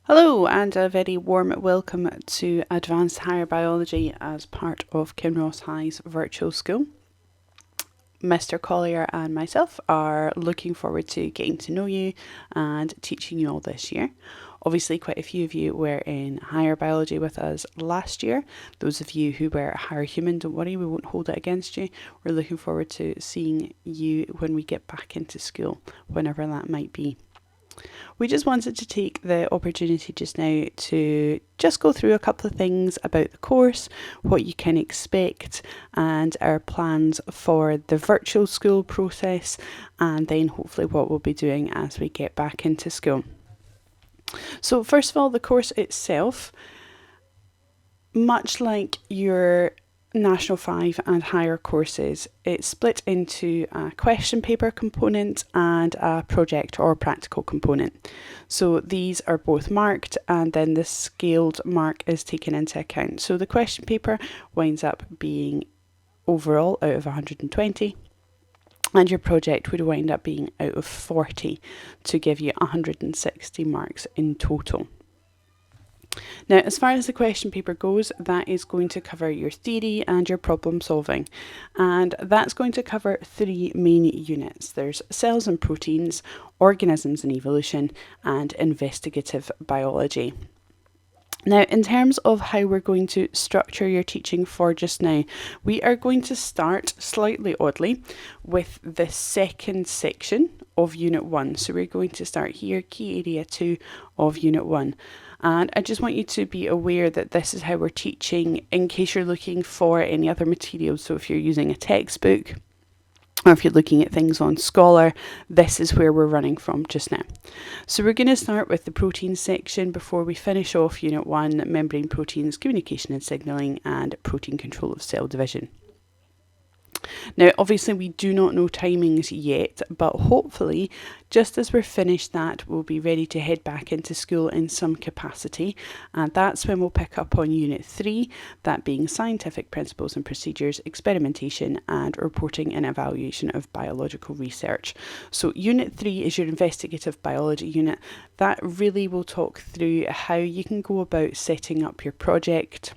Hello and a very warm welcome to Advanced Higher Biology as part of Kinross High's Virtual School. Mr. Collier and myself are looking forward to getting to know you and teaching you all this year. Obviously, quite a few of you were in higher biology with us last year. Those of you who were higher human, don't worry, we won't hold it against you. We're looking forward to seeing you when we get back into school, whenever that might be. We just wanted to take the opportunity just now to just go through a couple of things about the course, what you can expect, and our plans for the virtual school process, and then hopefully what we'll be doing as we get back into school. So first of all, the course itself, much like your National 5 and higher courses, it's split into a question paper component and a project or practical component. So these are both marked and then the scaled mark is taken into account. So the question paper winds up being overall out of 120 and your project would wind up being out of 40 to give you 160 marks in total. Now, as far as the question paper goes, that is going to cover your theory and your problem solving. And that's going to cover three main units. There's cells and proteins, organisms and evolution, and investigative biology. Now, in terms of how we're going to structure your teaching for just now, we are going to start slightly oddly with the second section of Unit 1. So we're going to start here, Key Area 2 of Unit 1. And I just want you to be aware that this is how we're teaching in case you're looking for any other materials. So if you're using a textbook or if you're looking at things on Scholar, this is where we're running from just now. So we're going to start with the protein section before we finish off Unit 1, membrane proteins, communication and signalling, and protein control of cell division. Now, obviously, we do not know timings yet, but hopefully, just as we're finished that, we'll be ready to head back into school in some capacity. And that's when we'll pick up on Unit 3, that being scientific principles and procedures, experimentation, and reporting and evaluation of biological research. So Unit 3 is your investigative biology unit. That really will talk through how you can go about setting up your project,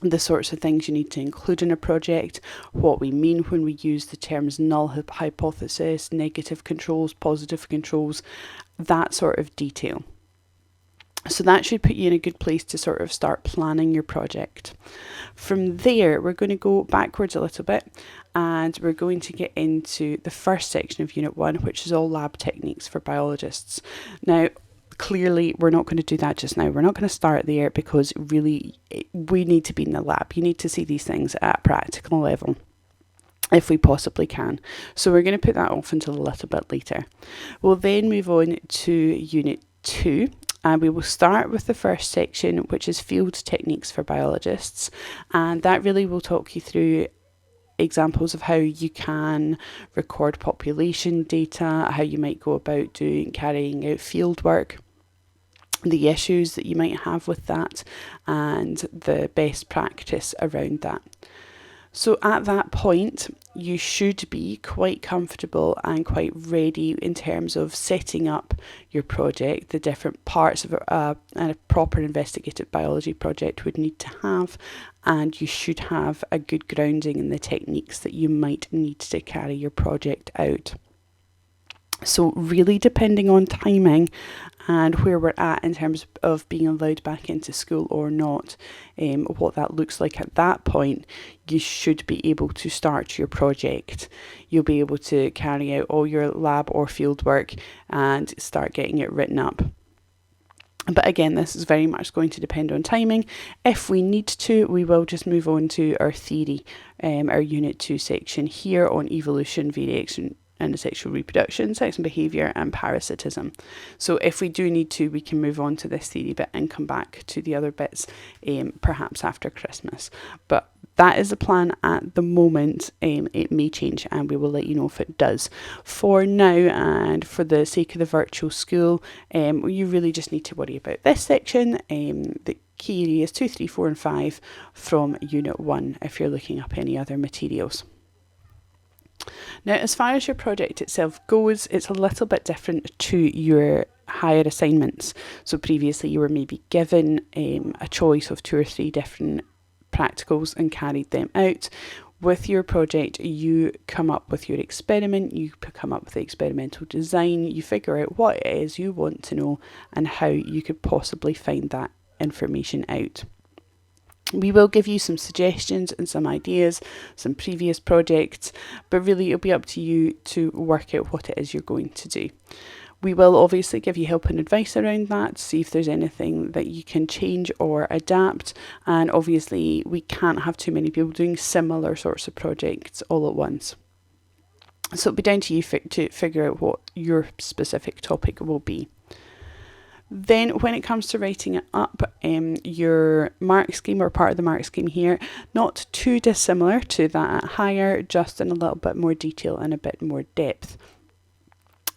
the sorts of things you need to include in a project, what we mean when we use the terms null hypothesis, negative controls, positive controls, that sort of detail. So that should put you in a good place to sort of start planning your project. From there, we're going to go backwards a little bit and we're going to get into the first section of Unit 1, which is all lab techniques for biologists. Now, clearly, we're not going to do that just now. We're not going to start there because really we need to be in the lab. You need to see these things at a practical level if we possibly can. So we're going to put that off until a little bit later. We'll then move on to Unit 2. And we will start with the first section, which is field techniques for biologists. And that really will talk you through examples of how you can record population data, how you might go about carrying out field work, the issues that you might have with that, and the best practice around that. So at that point, you should be quite comfortable and quite ready in terms of setting up your project, the different parts of a proper investigative biology project would need to have, and you should have a good grounding in the techniques that you might need to carry your project out. So really depending on timing and where we're at in terms of being allowed back into school or not, what that looks like at that point, you should be able to start your project. You'll be able to carry out all your lab or field work and start getting it written up. But again, this is very much going to depend on timing. If we need to, we will just move on to our theory, our Unit 2 section here on evolution, variation, and sexual reproduction, sex and behaviour, and parasitism. So if we do need to, we can move on to this theory bit and come back to the other bits perhaps after Christmas. But that is the plan at the moment. It may change and we will let you know if it does. For now, and for the sake of the virtual school, you really just need to worry about this section, the key areas 2, 3, 4 and 5 from Unit 1 if you're looking up any other materials. Now, as far as your project itself goes, it's a little bit different to your higher assignments. So previously you were maybe given a choice of 2 or 3 different practicals and carried them out. With your project, you come up with your experiment, you come up with the experimental design, you figure out what it is you want to know and how you could possibly find that information out. We will give you some suggestions and some ideas, some previous projects, but really it'll be up to you to work out what it is you're going to do. We will obviously give you help and advice around that, see if there's anything that you can change or adapt. And obviously we can't have too many people doing similar sorts of projects all at once. So it'll be down to you to figure out what your specific topic will be. Then when it comes to writing it up, your mark scheme or part of the mark scheme here, not too dissimilar to that at higher, just in a little bit more detail and a bit more depth.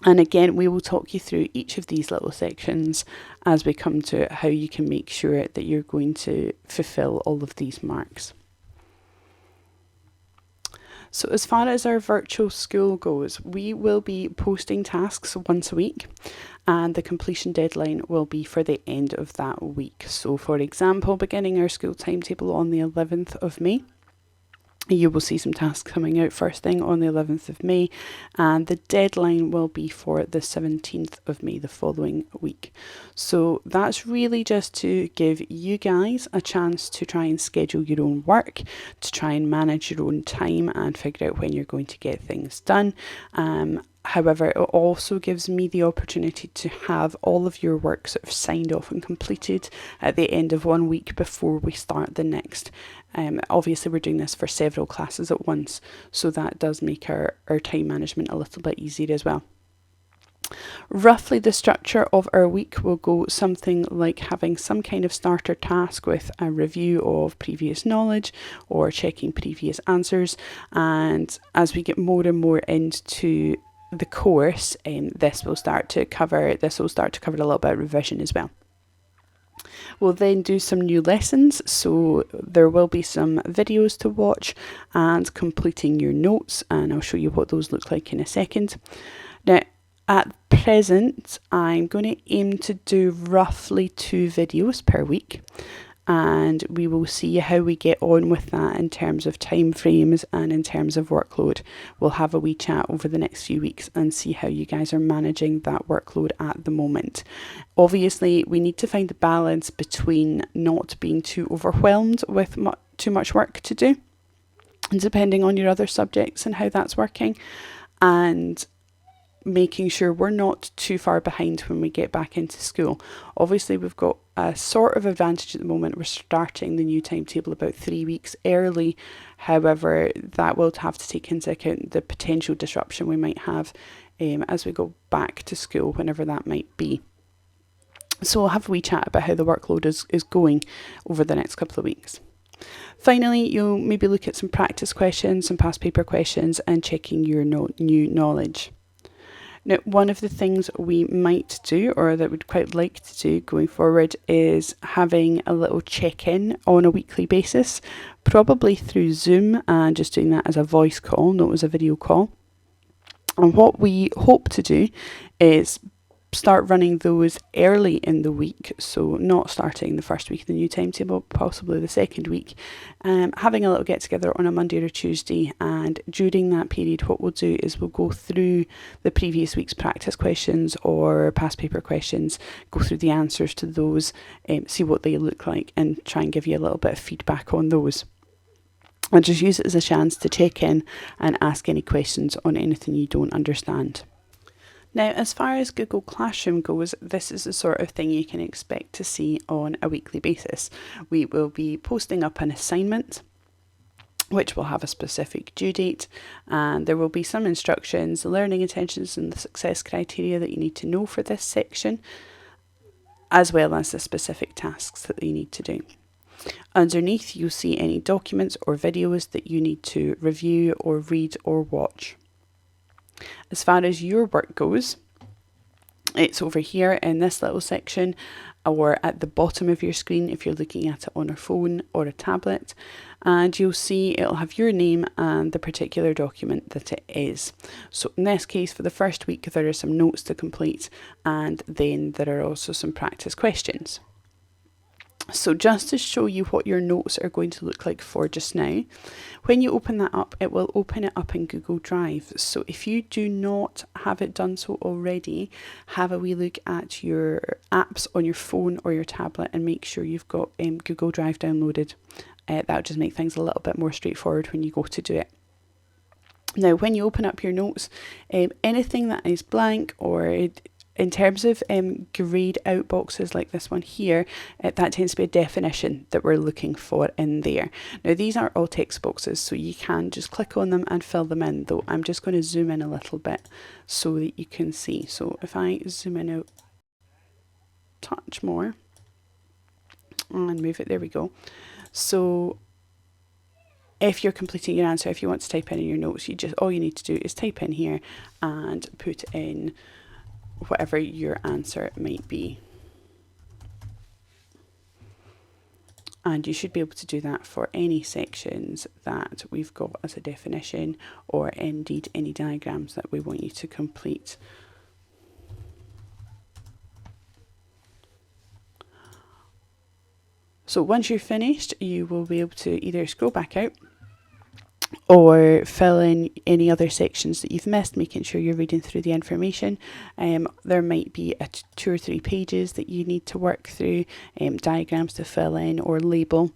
And again, we will talk you through each of these little sections as we come to how you can make sure that you're going to fulfill all of these marks. So as far as our virtual school goes, we will be posting tasks once a week and the completion deadline will be for the end of that week. So for example, beginning our school timetable on the 11th of May. You will see some tasks coming out first thing on the 11th of May, and the deadline will be for the 17th of May, the following week. So that's really just to give you guys a chance to try and schedule your own work, to try and manage your own time and figure out when you're going to get things done. However, it also gives me the opportunity to have all of your work sort of signed off and completed at the end of one week before we start the next. Obviously, we're doing this for several classes at once, so that does make our time management a little bit easier as well. Roughly the structure of our week will go something like having some kind of starter task with a review of previous knowledge or checking previous answers, and as we get more and more into the course, this will start to cover a little bit of revision as well. We'll then do some new lessons, so there will be some videos to watch and completing your notes, and I'll show you what those look like in a second. Now, at present, I'm going to aim to do roughly 2 videos per week, and we will see how we get on with that in terms of time frames and in terms of workload. We'll have a wee chat over the next few weeks and see how you guys are managing that workload at the moment. Obviously, we need to find the balance between not being too overwhelmed with too much work to do, and depending on your other subjects and how that's working, and making sure we're not too far behind when we get back into school. Obviously, we've got a sort of advantage at the moment. We're starting the new timetable about 3 weeks early. However, that will have to take into account the potential disruption we might have as we go back to school, whenever that might be. So we'll have a wee chat about how the workload is going over the next couple of weeks. Finally, you'll maybe look at some practice questions, some past paper questions, and checking your new knowledge. Now, one of the things we might do, or that we'd quite like to do going forward, is having a little check-in on a weekly basis, probably through Zoom, and just doing that as a voice call, not as a video call. And what we hope to do is start running those early in the week, so not starting the first week of the new timetable, possibly the second week, having a little get together on a Monday or Tuesday, and during that period what we'll do is we'll go through the previous week's practice questions or past paper questions, go through the answers to those, see what they look like, and try and give you a little bit of feedback on those. And just use it as a chance to check in and ask any questions on anything you don't understand. Now, as far as Google Classroom goes, this is the sort of thing you can expect to see on a weekly basis. We will be posting up an assignment, which will have a specific due date, and there will be some instructions, the learning intentions and the success criteria that you need to know for this section, as well as the specific tasks that you need to do. Underneath, you'll see any documents or videos that you need to review or read or watch. As far as your work goes, it's over here in this little section, or at the bottom of your screen if you're looking at it on a phone or a tablet, and you'll see it'll have your name and the particular document that it is. So in this case, for the first week, there are some notes to complete, and then there are also some practice questions. So just to show you what your notes are going to look like for just now, when you open that up, it will open it up in Google Drive. So if you do not have it done so already, have a wee look at your apps on your phone or your tablet and make sure you've got Google Drive downloaded. That'll just make things a little bit more straightforward when you go to do it. Now, when you open up your notes, anything that is blank or in terms of greyed out boxes like this one here, that tends to be a definition that we're looking for in there. Now these are all text boxes, so you can just click on them and fill them in, though I'm just going to zoom in a little bit so that you can see. So if I zoom in a touch more and move it, there we go. So if you're completing your answer, if you want to type in your notes, all you need to do is type in here and put in whatever your answer might be. And you should be able to do that for any sections that we've got as a definition, or indeed any diagrams that we want you to complete. So once you're finished, you will be able to either scroll back out or fill in any other sections that you've missed, making sure you're reading through the information. There might be 2 or 3 pages that you need to work through, diagrams to fill in or label.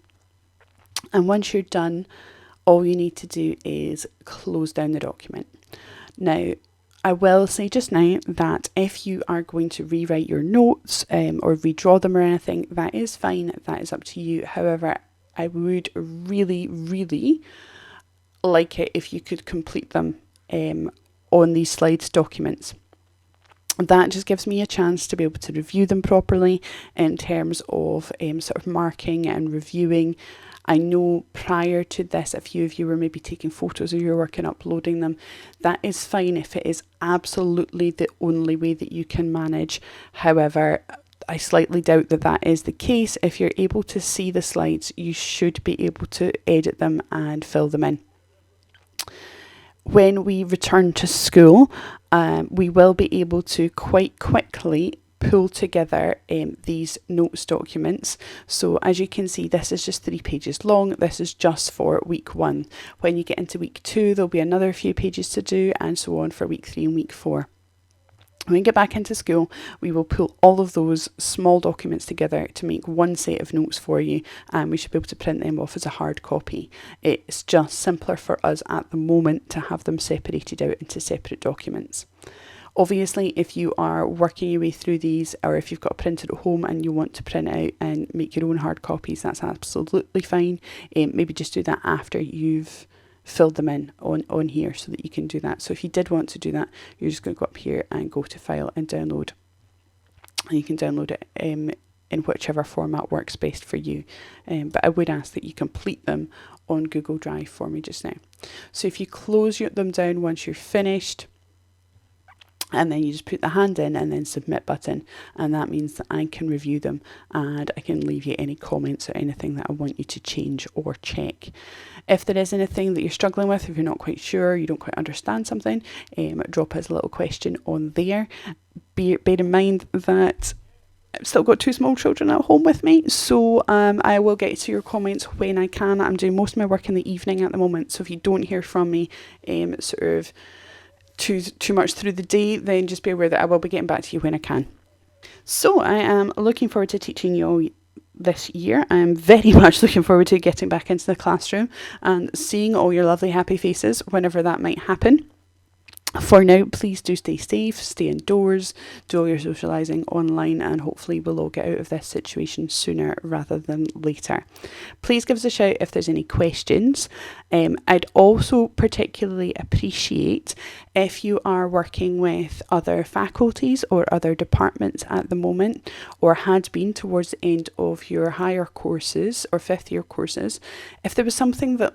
And once you're done, all you need to do is close down the document. Now, I will say just now that if you are going to rewrite your notes or redraw them or anything, that is fine, that is up to you. However, I would really, really like it if you could complete them on these slides documents. That just gives me a chance to be able to review them properly in terms of sort of marking and reviewing. I know prior to this, a few of you were maybe taking photos of your work and uploading them. That is fine if it is absolutely the only way that you can manage. However, I slightly doubt that that is the case. If you're able to see the slides, you should be able to edit them and fill them in. When we return to school, we will be able to quite quickly pull together these notes documents. So as you can see, this is just 3 pages long. This is just for week 1. When you get into week 2, there'll be another few pages to do, and so on for week 3 and week 4. When we get back into school, we will pull all of those small documents together to make one set of notes for you, and we should be able to print them off as a hard copy. It's just simpler for us at the moment to have them separated out into separate documents. Obviously, if you are working your way through these, or if you've got a printer at home and you want to print out and make your own hard copies, that's absolutely fine. Maybe just do that after you've filled them in on here so that you can do that. So if you did want to do that, you're just going to go up here and go to File and Download. And you can download it in whichever format works best for you. But I would ask that you complete them on Google Drive for me just now. So if you close them down once you're finished, and then you just put the hand in and then submit button, and that means that I can review them and I can leave you any comments or anything that I want you to change or check. If there is anything that you're struggling with, if you're not quite sure, you don't quite understand something, drop us a little question on there. Bear in mind that I've still got 2 small children at home with me, so I will get to your comments when I can. I'm doing most of my work in the evening at the moment, so if you don't hear from me sort of too much through the day, then just be aware that I will be getting back to you when I can. So I am looking forward to teaching you all this year. I'm very much looking forward to getting back into the classroom and seeing all your lovely happy faces whenever that might happen. For now, please do stay safe, stay indoors, do all your socialising online, and hopefully we'll all get out of this situation sooner rather than later. Please give us a shout if there's any questions. I'd also particularly appreciate if you are working with other faculties or other departments at the moment, or had been towards the end of your higher courses or 5th year courses, if there was something that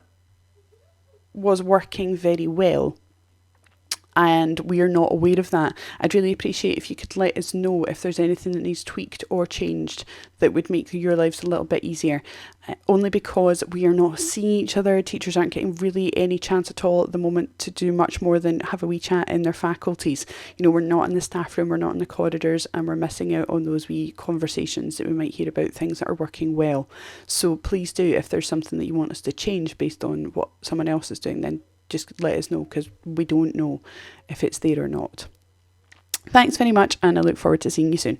was working very well and we are not aware of that. I'd really appreciate if you could let us know if there's anything that needs tweaked or changed that would make your lives a little bit easier. Only because we are not seeing each other, teachers aren't getting really any chance at all at the moment to do much more than have a wee chat in their faculties. You know, we're not in the staff room, we're not in the corridors, and we're missing out on those wee conversations that we might hear about things that are working well. So please do, if there's something that you want us to change based on what someone else is doing, then just let us know, because we don't know if it's there or not. Thanks very much, and I look forward to seeing you soon.